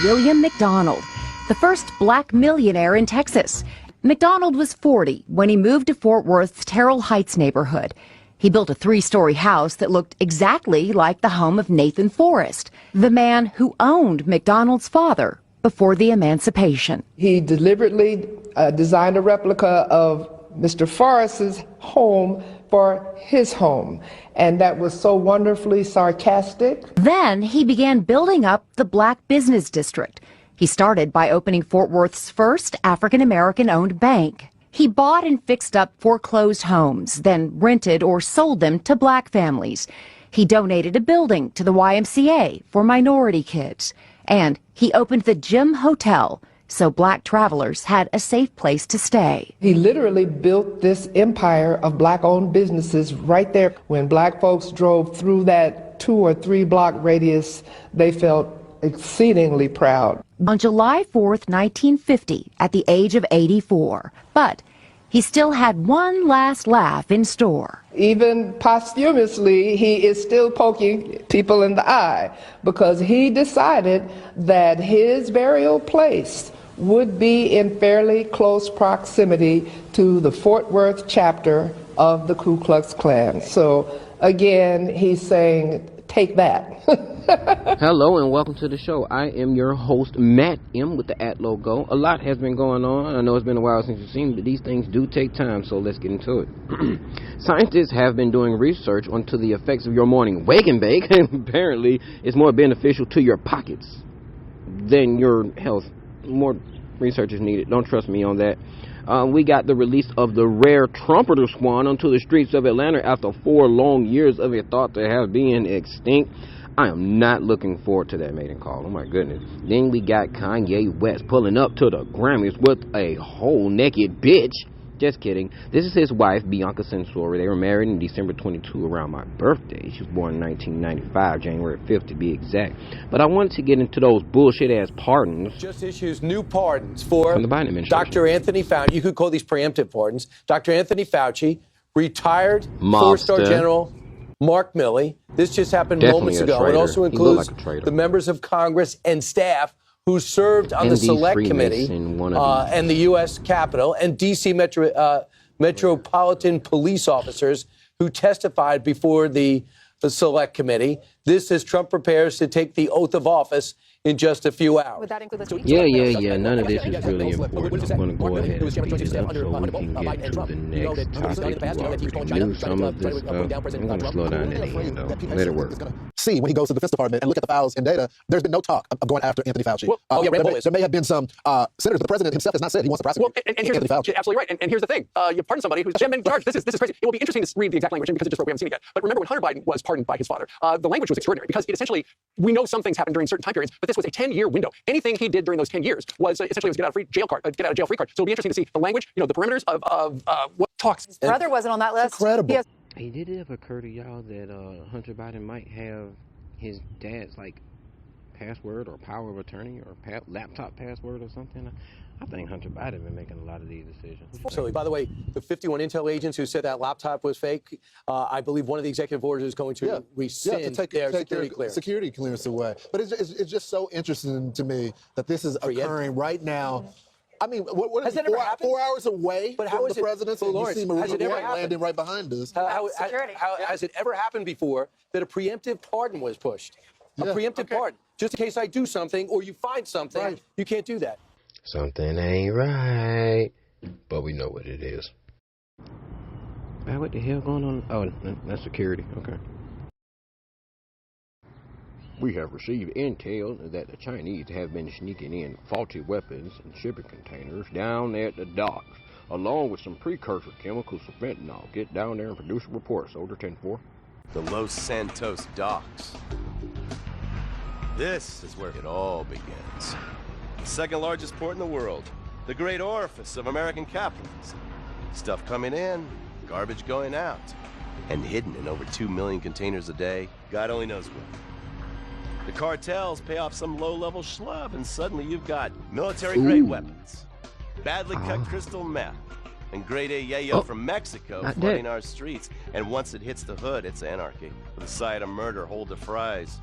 William McDonald, the first black millionaire in Texas. McDonald was 40 when he moved to Fort Worth's Terrell Heights neighborhood. He built a 3-story house that looked exactly like the home of Nathan Forrest, the man who owned McDonald's father before the emancipation. He deliberately designed a replica of Mr. Forrest's home for his home, and that was so wonderfully sarcastic. Then he began building up the black business district. He started by opening Fort Worth's first African-American-owned bank. He bought and fixed up foreclosed homes, then rented or sold them to black families. He donated a building to the YMCA for minority kids. And he opened the Gym Hotel, so black travelers had a safe place to stay. He literally built this empire of black-owned businesses right there. When black folks drove through that 2 or 3 block radius, they felt exceedingly proud. On July 4th, 1950, at the age of 84. But he still had one last laugh in store. Even posthumously, he is still poking people in the eye because he decided that his burial place would be in fairly close proximity to the Fort Worth chapter of the Ku Klux Klan. So again, he's saying, take that. Hello and welcome to the show. I am your host, Matt M. with the @ logo. A lot has been going on. I know it's been a while since you've seen, but these things do take time, so let's get into it. Scientists have been doing research onto the effects of your morning wake and bake, and apparently it's more beneficial to your pockets than your health. More research is needed. Don't trust me on that. We got the release of the rare trumpeter swan onto the streets of Atlanta after 4 long years of it thought to have been extinct. I am not looking forward to that mating call. Oh my goodness. Then we got Kanye West pulling up to the Grammys with a whole naked bitch. Just kidding. This is his wife, Bianca Censori. They were married in December 22 around my birthday. She was born in 1995, January 5th to be exact. But I wanted to get into those bullshit-ass pardons. Just issues new pardons for from the Biden administration. Dr. Anthony Fauci. You could call these preemptive pardons. Dr. Anthony Fauci, retired 4-star General Mark Milley. This just happened moments ago. It also includes the members of Congress and staff who served on the Select Committee and the U.S. Capitol, and D.C. Metropolitan Police officers who testified before the Select Committee. This as Trump prepares to take the oath of office in just a few hours. None of this is really important. I'm going to go ahead and speed it up so we can get to the next topic. You all knew some of this stuff. I'm going to slow down at the end, though. Let it work. See, when he goes to the Defense Department and look at the files and data, there's been no talk of going after Anthony Fauci. Well, there may have been some senators, but the president himself has not said he wants to prosecute Anthony Fauci. Absolutely right. And here's the thing. You pardon somebody who's been in charge. This is crazy. It will be interesting to read the exact language because it just broke. We haven't seen it yet. But remember when Hunter Biden was pardoned by his father, the language was extraordinary because it essentially, we know some things happened during certain time periods, but this was a 10-year window. Anything he did during those 10 years was essentially get out of jail free card. So it'll be interesting to see the language, the perimeters of what talks. His brother wasn't on that list. Incredible. Hey, did it ever occur to y'all that Hunter Biden might have his dad's password or power of attorney or laptop password or something? I think Hunter Biden been making a lot of these decisions. Absolutely. By the way, the 51 intel agents who said that laptop was fake, I believe one of the executive orders is going to rescind their security clearance away. But it's just so interesting to me that this is occurring right now. I mean, what is it, 4 hours away from the presidency? You see Maria landing right behind us. Has it ever happened before that a preemptive pardon was pushed? A preemptive pardon. Just in case I do something or you find something, you can't do that. Something ain't right, but we know what it is. What the hell going on? Oh, that's security. Okay. We have received intel that the Chinese have been sneaking in faulty weapons and shipping containers down at the docks, along with some precursor chemicals for fentanyl. Get down there and produce a report, Soldier 10-4. The Los Santos docks. This is where it all begins. The second largest port in the world, the great orifice of American capitalism. Stuff coming in, garbage going out. and hidden in over 2 million containers a day, God only knows where. The cartels pay off some low-level schlub, and suddenly you've got military-grade weapons, badly cut crystal meth, and grade A yayo from Mexico flooding our streets. And once it hits the hood, it's anarchy, with a side of murder, hold the fries.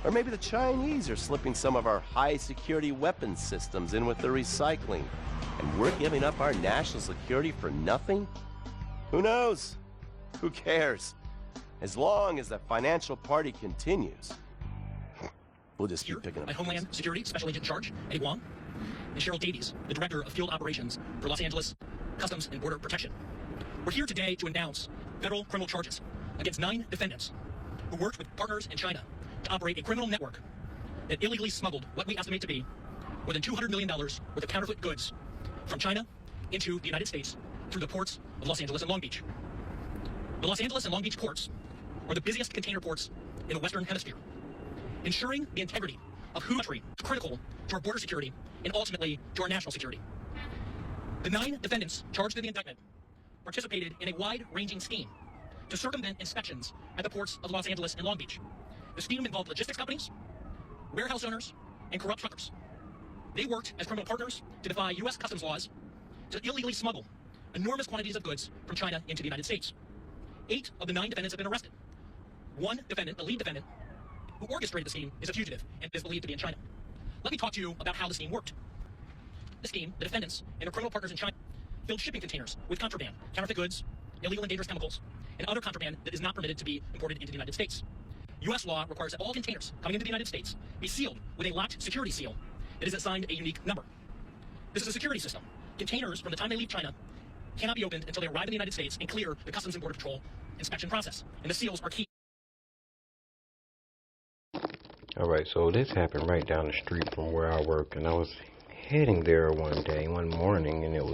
Or maybe the Chinese are slipping some of our high-security weapons systems in with the recycling, and we're giving up our national security for nothing? Who knows? Who cares? As long as the financial party continues, we'll just keep picking up. At Homeland Security Special Agent in Charge, Eddie Wong, and Cheryl Davies, the Director of Field Operations for Los Angeles Customs and Border Protection. We're here today to announce federal criminal charges against 9 defendants who worked with partners in China to operate a criminal network that illegally smuggled what we estimate to be more than $200 million worth of counterfeit goods from China into the United States through the ports of Los Angeles and Long Beach. The Los Angeles and Long Beach ports are the busiest container ports in the Western Hemisphere. Ensuring the integrity of whose country is critical to our border security and ultimately to our national security. The 9 defendants charged in the indictment participated in a wide-ranging scheme to circumvent inspections at the ports of Los Angeles and Long Beach. The scheme involved logistics companies, warehouse owners, and corrupt truckers. They worked as criminal partners to defy U.S. customs laws to illegally smuggle enormous quantities of goods from China into the United States. 8 of the 9 defendants have been arrested. One defendant, the lead defendant, who orchestrated the scheme, is a fugitive and is believed to be in China. Let me talk to you about how the scheme worked. The scheme, the defendants and their criminal partners in China filled shipping containers with contraband, counterfeit goods, illegal and dangerous chemicals, and other contraband that is not permitted to be imported into the United States. U.S. law requires that all containers coming into the United States be sealed with a locked security seal that is assigned a unique number. This is a security system. Containers, from the time they leave China, cannot be opened until they arrive in the United States and clear the Customs and Border Patrol inspection process. And the seals are key. All right, so this happened right down the street from where I work, and I was heading there one morning, and it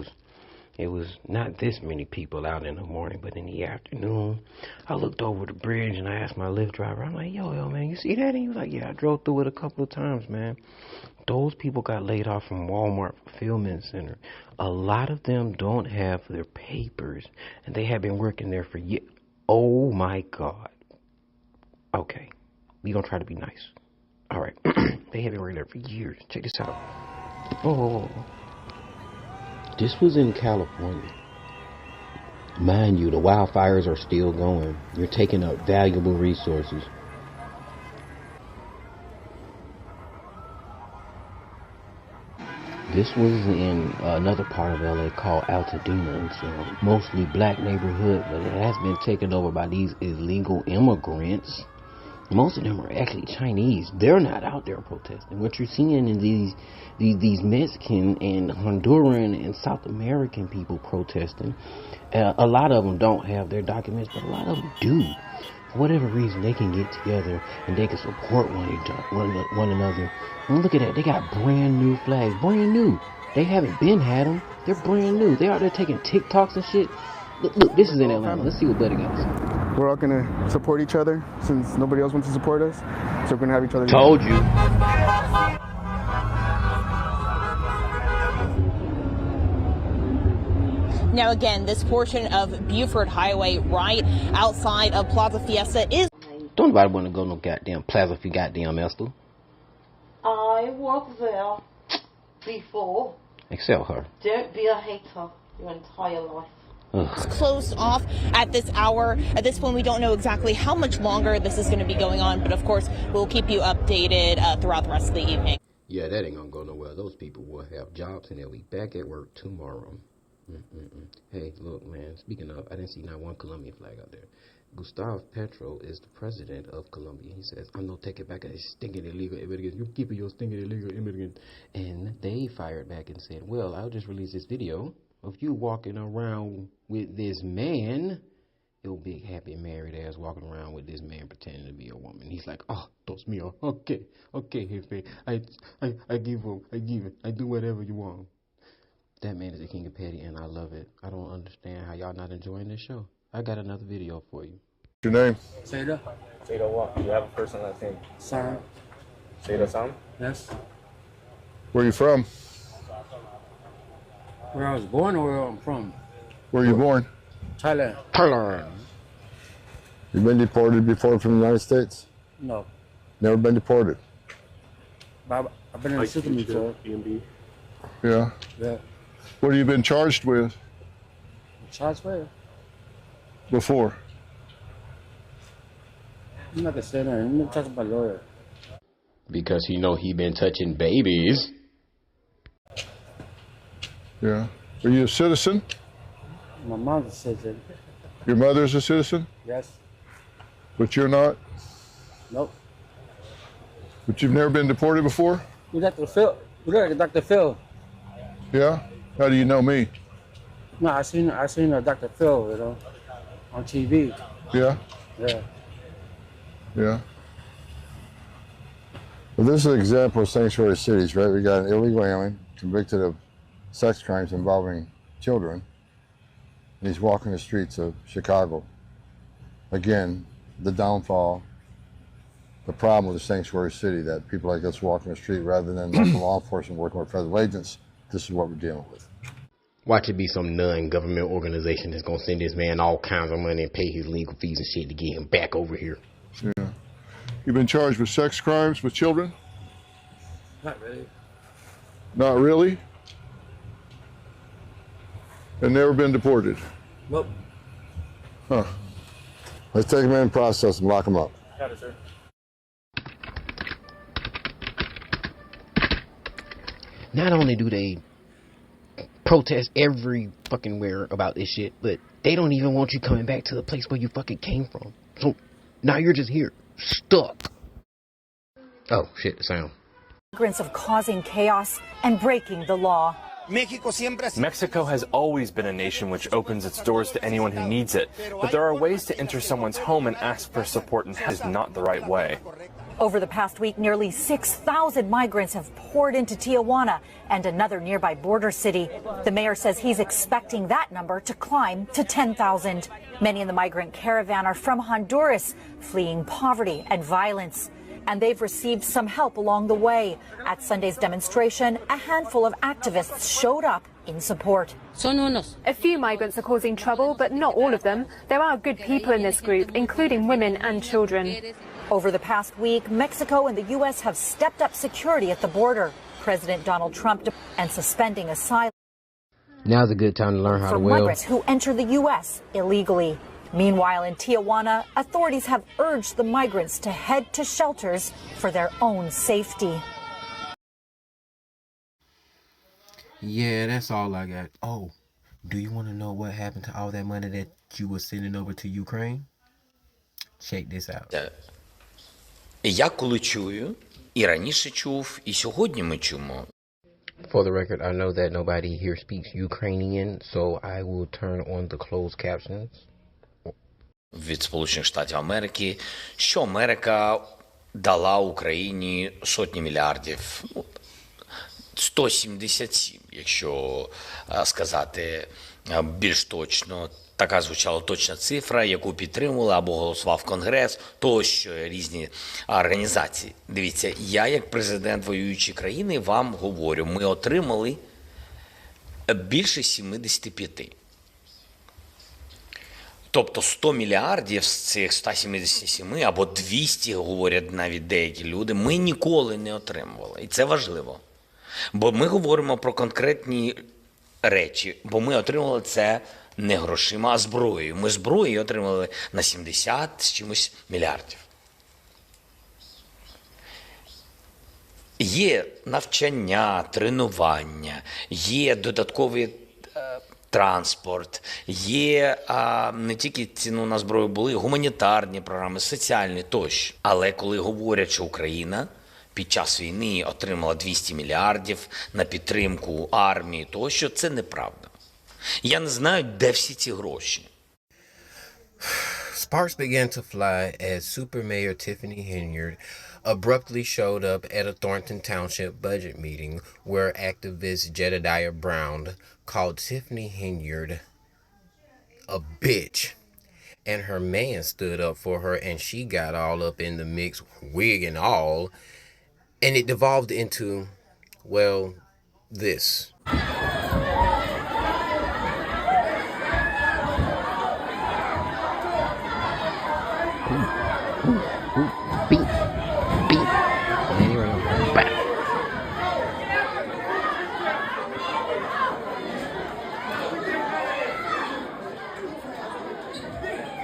was not this many people out in the morning, but in the afternoon, I looked over the bridge and I asked my Lyft driver, I'm like, yo, man, you see that? And he was like, yeah, I drove through it a couple of times, man. Those people got laid off from Walmart Fulfillment Center. A lot of them don't have their papers, and they have been working there for years. Oh, my God. Okay, we gonna try to be nice. All right, they have been working there for years. Check this out. Oh. This was in California. Mind you, the wildfires are still going. You're taking up valuable resources. This was in another part of LA called Altadena. It's a mostly black neighborhood, but it has been taken over by these illegal immigrants. Most of them are actually Chinese. They're not out there protesting. What you're seeing is these Mexican and Honduran and South American people protesting. A lot of them don't have their documents, but a lot of them do. For whatever reason, they can get together and they can support one another. And look at that. They got brand new flags. Brand new. They haven't had them. They're brand new. They're out there taking TikToks and shit. Look, this is in Atlanta. Let's see what Buddy got to say. We're all going to support each other since nobody else wants to support us. So we're going to have each other. Told you. Now, again, this portion of Buford Highway right outside of Plaza Fiesta is... Don't nobody want to go no goddamn Plaza for goddamn Esther. I was there before. Except her. Don't be a hater your entire life. It's closed off at this hour. At this point, we don't know exactly how much longer this is going to be going on, but of course, we'll keep you updated throughout the rest of the evening. Yeah, that ain't gonna go nowhere. Those people will have jobs and they'll be back at work tomorrow. Hey, look, man, speaking of, I didn't see not one Colombian flag out there. Gustavo Petro is the president of Colombia. He says, I'm not taking back a stinking illegal immigrant. You keep your stinking illegal immigrant. And they fired back and said, well, I'll just release this video of you walking around with this man, your big happy married ass walking around with this man pretending to be a woman. He's like, oh, that's me. Okay, Jefe. I give up. I do whatever you want. That man is the king of petty, and I love it. I don't understand how y'all not enjoying this show. I got another video for you. Your name? Seda. Seda what? You have a first and last name? Sam. Seda Sam? Yes. Where are you from? Where I was born or where I'm from? Where are you born? Thailand. Thailand. You been deported before from the United States? No. Never been deported? I've been in the system before. Yeah. Yeah. What have you been charged with? Charged where? Before? I'm not gonna say that. I'm gonna talk about my lawyer. Because he been touching babies. Yeah. Are you a citizen? My mom's a citizen. Your mother's a citizen? Yes. But you're not? Nope. But you've never been deported before? You Dr. Phil. You look like Dr. Phil. Yeah? How do you know me? No, I seen Dr. Phil, you know, on TV. Yeah? Yeah. Yeah. Well, this is an example of sanctuary cities, right? We got an illegal alien convicted of sex crimes involving children. And he's walking the streets of Chicago. Again, the downfall, the problem with the sanctuary city, that people like us walking the street rather than local law enforcement working with federal agents. This is what we're dealing with. Watch it be some non-government organization that's gonna send this man all kinds of money and pay his legal fees and shit to get him back over here. Yeah. You've been charged with sex crimes with children? Not really. Not really? And never been deported? Nope. Huh. Let's take him in and process him, lock him up. Got it, sir. Not only do they protest every fucking where about this shit, but they don't even want you coming back to the place where you fucking came from. So now you're just here, stuck. Oh shit, the sound. Migrants of causing chaos and breaking the law. Mexico has always been a nation which opens its doors to anyone who needs it, but there are ways to enter someone's home and ask for support, and that is not the right way. Over the past week, nearly 6,000 migrants have poured into Tijuana and another nearby border city. The mayor says he's expecting that number to climb to 10,000. Many in the migrant caravan are from Honduras, fleeing poverty and violence. And they've received some help along the way. At Sunday's demonstration, a handful of activists showed up in support. A few migrants are causing trouble, but not all of them. There are good people in this group, including women and children. Over the past week, Mexico and the U.S. have stepped up security at the border. President Donald Trump and suspending asylum. Now's a good time to learn how to weld. For migrants who enter the U.S. illegally. Meanwhile, in Tijuana, authorities have urged the migrants to head to shelters for their own safety. Yeah, that's all I got. Oh, do you want to know what happened to all that money that you were sending over to Ukraine? Check this out. Я коли чую, і раніше чув, і сьогодні ми чуємо. For the record, I know that nobody here speaks Ukrainian, so I will turn on the closed captions. Від Сполучених Штатів Америки, що Америка дала Україні сотні мільярдів, 177, якщо сказати більш точно. Така звучала точна цифра, яку підтримували або голосував Конгрес, тощо різні організації. Дивіться, я як президент воюючої країни вам говорю, ми отримали більше 75. Тобто 100 мільярдів з цих 177, або 200, говорять навіть деякі люди, ми ніколи не отримували. І це важливо. Бо ми говоримо про конкретні речі, бо ми отримали це не грошима, а зброєю. Ми зброю отримали на 70 з чимось мільярдів. Є навчання, тренування, є додатковий транспорт, є не тільки ціну на зброю, були гуманітарні програми, соціальні тощо. Але коли говорять, що Україна під час війни отримала 200 мільярдів на підтримку армії тощо, це неправда. Я не знаю, де всі ці гроші. Sparks began to fly as Super Mayor Tiffany Henyard abruptly showed up at a Thornton Township budget meeting where activist Jedediah Brown called Tiffany Henyard a bitch. And her man stood up for her and she got all up in the mix, wig and all. And it devolved into, well, this. Beat. And here I go. Bam.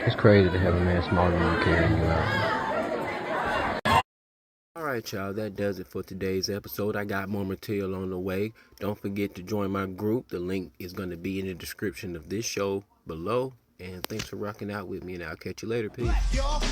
It's crazy to have a man smaller than you carrying you out. Alright, y'all, that does it for today's episode. I got more material on the way. Don't forget to join my group. The link is going to be in the description of this show below. And thanks for rocking out with me, and I'll catch you later. Peace.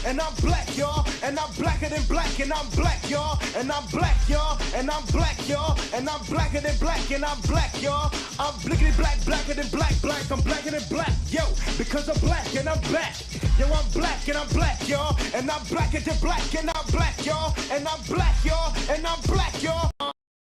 And I'm black, y'all, and I'm blacker than black, and I'm black, y'all, and I'm black, y'all, and I'm black, y'all, and I'm blacker than black, and I'm black, y'all. I'm blickety black, blacker than black, I'm blacker than black, yo, because I'm black and I'm back. Yo, I'm black and I'm black, y'all, and I'm blacker than black, and I'm black, y'all, and I'm black, y'all, and I'm black, y'all.